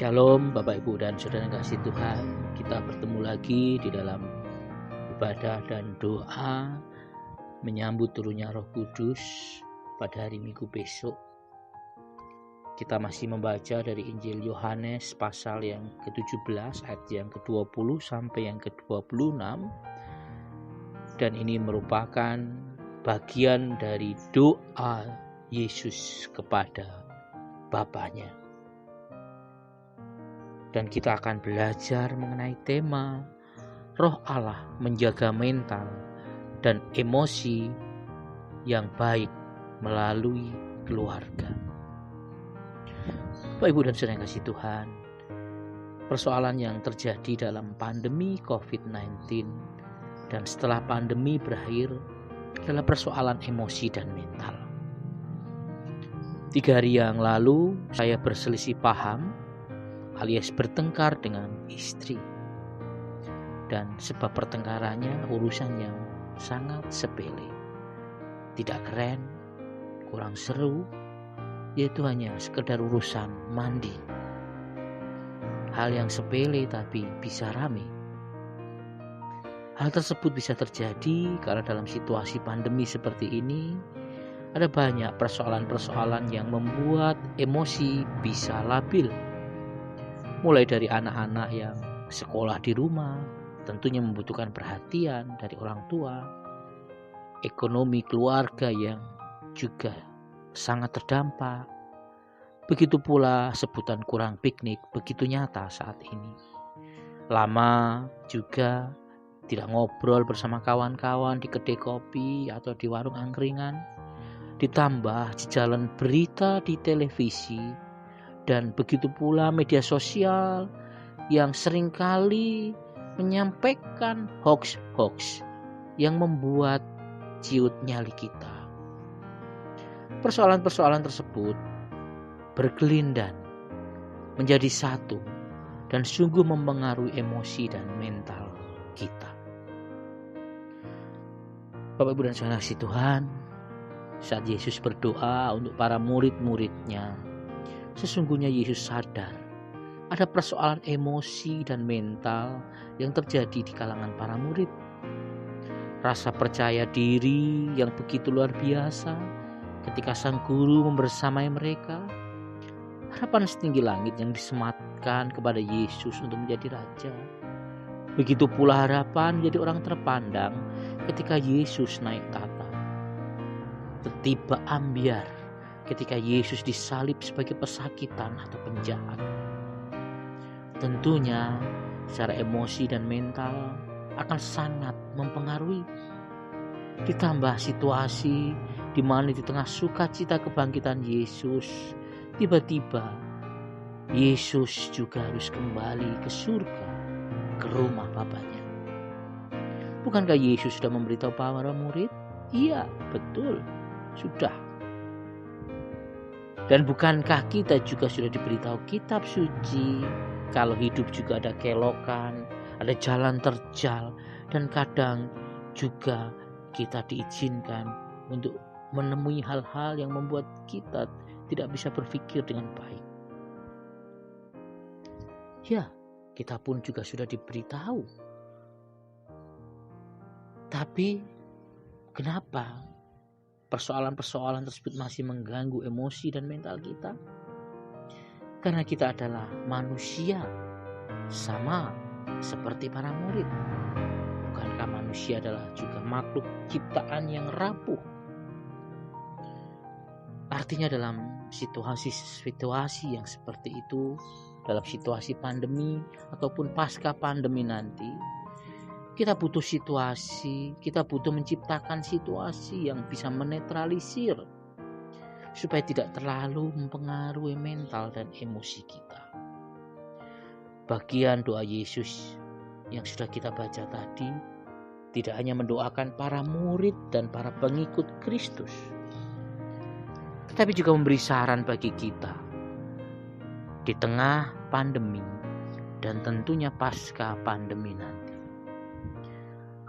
Shalom Bapak Ibu dan Saudara yang kasih Tuhan. Kita bertemu lagi di dalam ibadah dan doa menyambut turunnya Roh Kudus pada hari Minggu besok. Kita masih membaca dari Injil Yohanes pasal yang ke-17 ayat yang ke-20 sampai yang ke-26. Dan ini merupakan bagian dari doa Yesus kepada Bapanya. Dan kita akan belajar mengenai tema Roh Allah menjaga mental dan emosi yang baik melalui keluarga. Bapak Ibu dan Saudara yang kasih Tuhan, persoalan yang terjadi dalam pandemi COVID-19 dan setelah pandemi berakhir adalah persoalan emosi dan mental. 3 hari yang lalu saya berselisih paham alias bertengkar dengan istri. Dan sebab pertengkarannya urusan yang sangat sepele. Tidak keren, kurang seru, yaitu hanya sekedar urusan mandi. Hal yang sepele tapi bisa rame. Hal tersebut bisa terjadi karena dalam situasi pandemi seperti ini ada banyak persoalan-persoalan yang membuat emosi bisa labil. Mulai dari anak-anak yang sekolah di rumah, tentunya membutuhkan perhatian dari orang tua, ekonomi keluarga yang juga sangat terdampak. Begitu pula sebutan kurang piknik begitu nyata saat ini. Lama juga tidak ngobrol bersama kawan-kawan di kedai kopi atau di warung angkringan, ditambah jalan berita di televisi, dan begitu pula media sosial yang seringkali menyampaikan hoax-hoax yang membuat ciut nyali kita. Persoalan-persoalan tersebut berkelindan menjadi satu dan sungguh mempengaruhi emosi dan mental kita. Bapak Ibu dan Saudara kasih Tuhan, saat Yesus berdoa untuk para murid-muridnya, sesungguhnya Yesus sadar ada persoalan emosi dan mental yang terjadi di kalangan para murid. Rasa percaya diri yang begitu luar biasa ketika sang guru membersamai mereka. Harapan setinggi langit yang disematkan kepada Yesus untuk menjadi raja. Begitu pula harapan menjadi orang terpandang ketika Yesus naik tahta. Tiba ambyar ketika Yesus disalib sebagai pesakitan atau penjahat. Tentunya secara emosi dan mental akan sangat mempengaruhi. Ditambah situasi di mana di tengah sukacita kebangkitan Yesus, tiba-tiba Yesus juga harus kembali ke surga, ke rumah Bapanya. Bukankah Yesus sudah memberitahu para murid? Iya, betul, sudah. Dan bukankah kita juga sudah diberitahu kitab suci kalau hidup juga ada kelokan, ada jalan terjal, dan kadang juga kita diizinkan untuk menemui hal-hal yang membuat kita tidak bisa berpikir dengan baik. Ya, kita pun juga sudah diberitahu. Tapi kenapa persoalan-persoalan tersebut masih mengganggu emosi dan mental kita? Karena kita adalah manusia, sama seperti para murid. Bukankah manusia adalah juga makhluk ciptaan yang rapuh? Artinya dalam situasi-situasi yang seperti itu, dalam situasi pandemi ataupun pasca pandemi nanti, kita butuh menciptakan situasi yang bisa menetralisir supaya tidak terlalu mempengaruhi mental dan emosi kita. Bagian doa Yesus yang sudah kita baca tadi tidak hanya mendoakan para murid dan para pengikut Kristus, tetapi juga memberi saran bagi kita di tengah pandemi dan tentunya pasca pandemi nanti.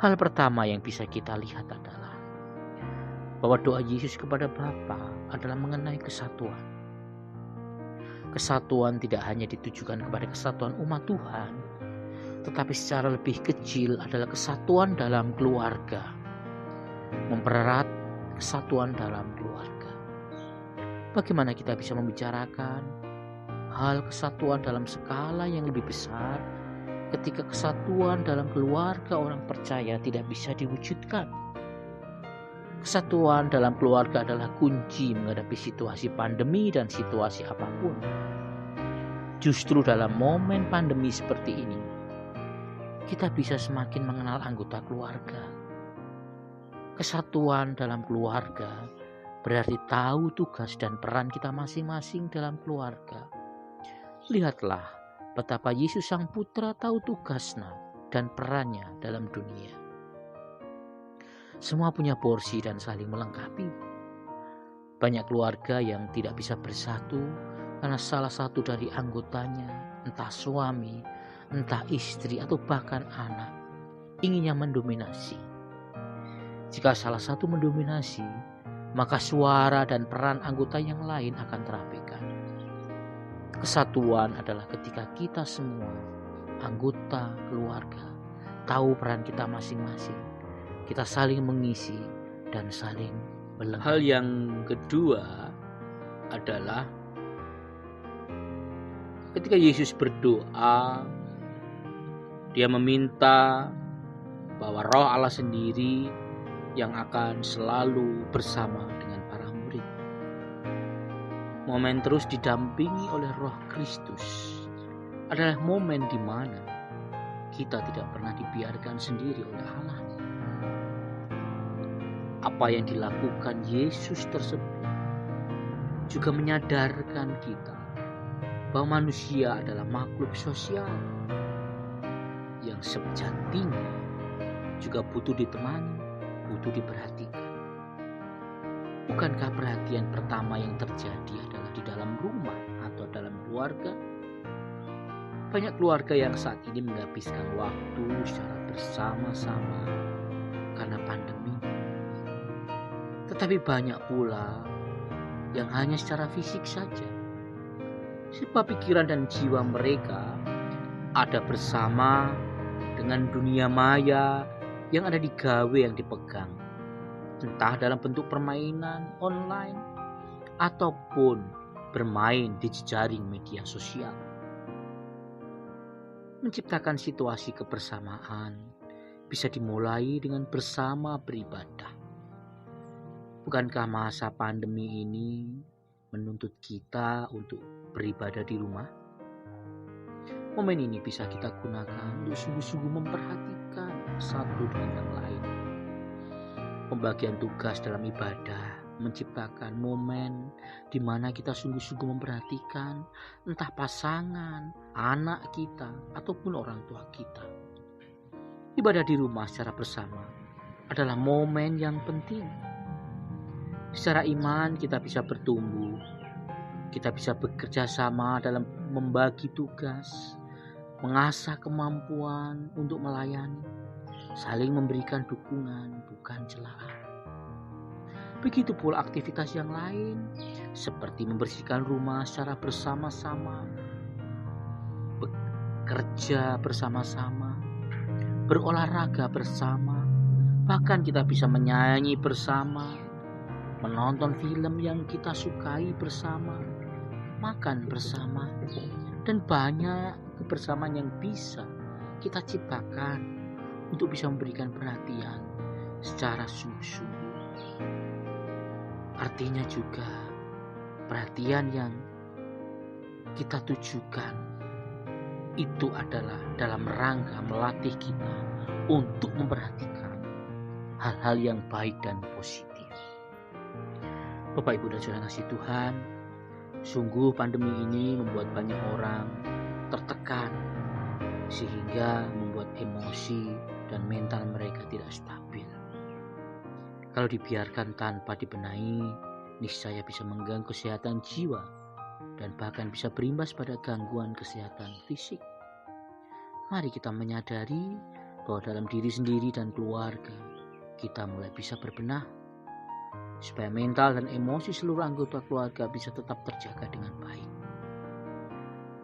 Hal pertama yang bisa kita lihat adalah bahwa doa Yesus kepada Bapa adalah mengenai kesatuan. Kesatuan tidak hanya ditujukan kepada kesatuan umat Tuhan, tetapi secara lebih kecil adalah kesatuan dalam keluarga. Mempererat kesatuan dalam keluarga. Bagaimana kita bisa membicarakan hal kesatuan dalam skala yang lebih besar ketika kesatuan dalam keluarga orang percaya tidak bisa diwujudkan? Kesatuan dalam keluarga adalah kunci menghadapi situasi pandemi dan situasi apapun. Justru dalam momen pandemi seperti ini, kita bisa semakin mengenal anggota keluarga. Kesatuan dalam keluarga berarti tahu tugas dan peran kita masing-masing dalam keluarga. Lihatlah betapa Yesus Sang Putra tahu tugasnya dan perannya dalam dunia. Semua punya porsi dan saling melengkapi. Banyak keluarga yang tidak bisa bersatu karena salah satu dari anggotanya, entah suami, entah istri, atau bahkan anak, inginnya mendominasi. Jika salah satu mendominasi, maka suara dan peran anggota yang lain akan terabaikan. Kesatuan adalah ketika kita semua, anggota keluarga, tahu peran kita masing-masing. Kita saling mengisi dan saling melengkapi. Hal yang kedua adalah ketika Yesus berdoa, dia meminta bahwa Roh Allah sendiri yang akan selalu bersama dengan para murid. Momen terus didampingi oleh Roh Kristus adalah momen di mana kita tidak pernah dibiarkan sendiri oleh Allah. Apa yang dilakukan Yesus tersebut juga menyadarkan kita bahwa manusia adalah makhluk sosial yang sejatinya juga butuh ditemani, butuh diperhatikan. Bukankah perhatian pertama yang terjadi adalah di dalam rumah atau dalam keluarga? Banyak keluarga yang saat ini menghabiskan waktu secara bersama-sama karena pandemi. Tetapi banyak pula yang hanya secara fisik saja. Sebab pikiran dan jiwa mereka ada bersama dengan dunia maya yang ada di gawe yang dipegang, entah dalam bentuk permainan online ataupun bermain di jejaring media sosial. Menciptakan situasi kebersamaan bisa dimulai dengan bersama beribadah. Bukankah masa pandemi ini menuntut kita untuk beribadah di rumah? Momen ini bisa kita gunakan untuk sungguh-sungguh memperhatikan satu dengan yang lain. Pembagian tugas dalam ibadah menciptakan momen di mana kita sungguh-sungguh memperhatikan entah pasangan, anak kita, ataupun orang tua kita. Ibadah di rumah secara bersama adalah momen yang penting. Secara iman kita bisa bertumbuh, kita bisa bekerja sama dalam membagi tugas, mengasah kemampuan untuk melayani, saling memberikan dukungan, bukan celaan. Begitu pula aktivitas yang lain, seperti membersihkan rumah secara bersama-sama, bekerja bersama-sama, berolahraga bersama, bahkan kita bisa menyanyi bersama, menonton film yang kita sukai bersama, makan bersama, dan banyak kebersamaan yang bisa kita ciptakan untuk bisa memberikan perhatian secara sungguh-sungguh. Artinya juga perhatian yang kita tujukan itu adalah dalam rangka melatih kita untuk memperhatikan hal-hal yang baik dan positif. Bapak, Ibu, dan Saudara kasih Tuhan, sungguh pandemi ini membuat banyak orang tertekan sehingga membuat emosi dan mental mereka tidak stabil. Kalau dibiarkan tanpa dibenahi, niscaya bisa mengganggu kesehatan jiwa dan bahkan bisa berimbas pada gangguan kesehatan fisik. Mari kita menyadari bahwa dalam diri sendiri dan keluarga kita mulai bisa berbenah, supaya mental dan emosi seluruh anggota keluarga bisa tetap terjaga dengan baik.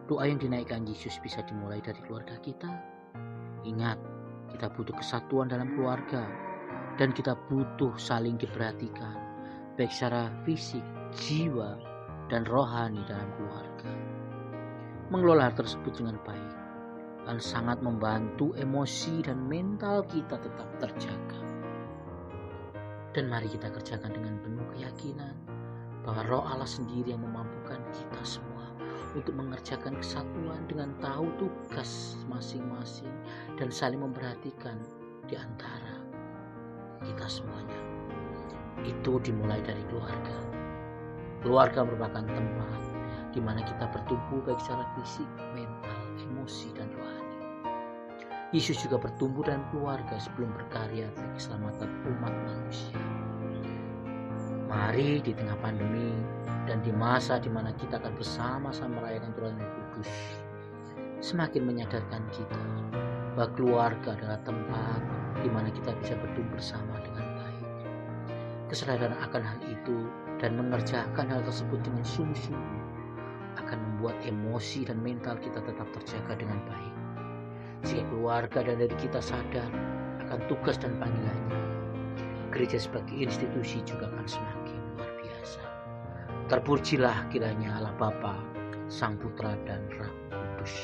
Doa yang dinaikkan Yesus bisa dimulai dari keluarga kita. Ingat, kita butuh kesatuan dalam keluarga dan kita butuh saling diperhatikan, baik secara fisik, jiwa, dan rohani dalam keluarga. Mengelola hal tersebut dengan baik akan sangat membantu emosi dan mental kita tetap terjaga. Dan mari kita kerjakan dengan penuh keyakinan bahwa Roh Allah sendiri yang memampukan kita semua untuk mengerjakan kesatuan dengan tahu tugas masing-masing dan saling memperhatikan di antara kita semuanya. Itu dimulai dari keluarga. Keluarga merupakan tempat di mana kita bertumbuh baik secara fisik, mental, emosi, dan rohani. Yesus juga bertumbuh dalam keluarga sebelum berkarya bagi keselamatan umat manusia. Mari di tengah pandemi dan di masa di mana kita akan bersama-sama merayakan Tuhan Yang Kudus, semakin menyadarkan kita bahwa keluarga adalah tempat di mana kita bisa bertumbuh bersama dengan baik. Kesadaran akan hal itu dan mengerjakan hal tersebut dengan sungguh-sungguh akan membuat emosi dan mental kita tetap terjaga dengan baik. Jika keluarga dan diri kita sadar akan tugas dan panggilannya, gereja sebagai institusi juga akan semakin luar biasa. Terpujilah kiranya Allah Bapa, Sang Putra dan Roh Kudus.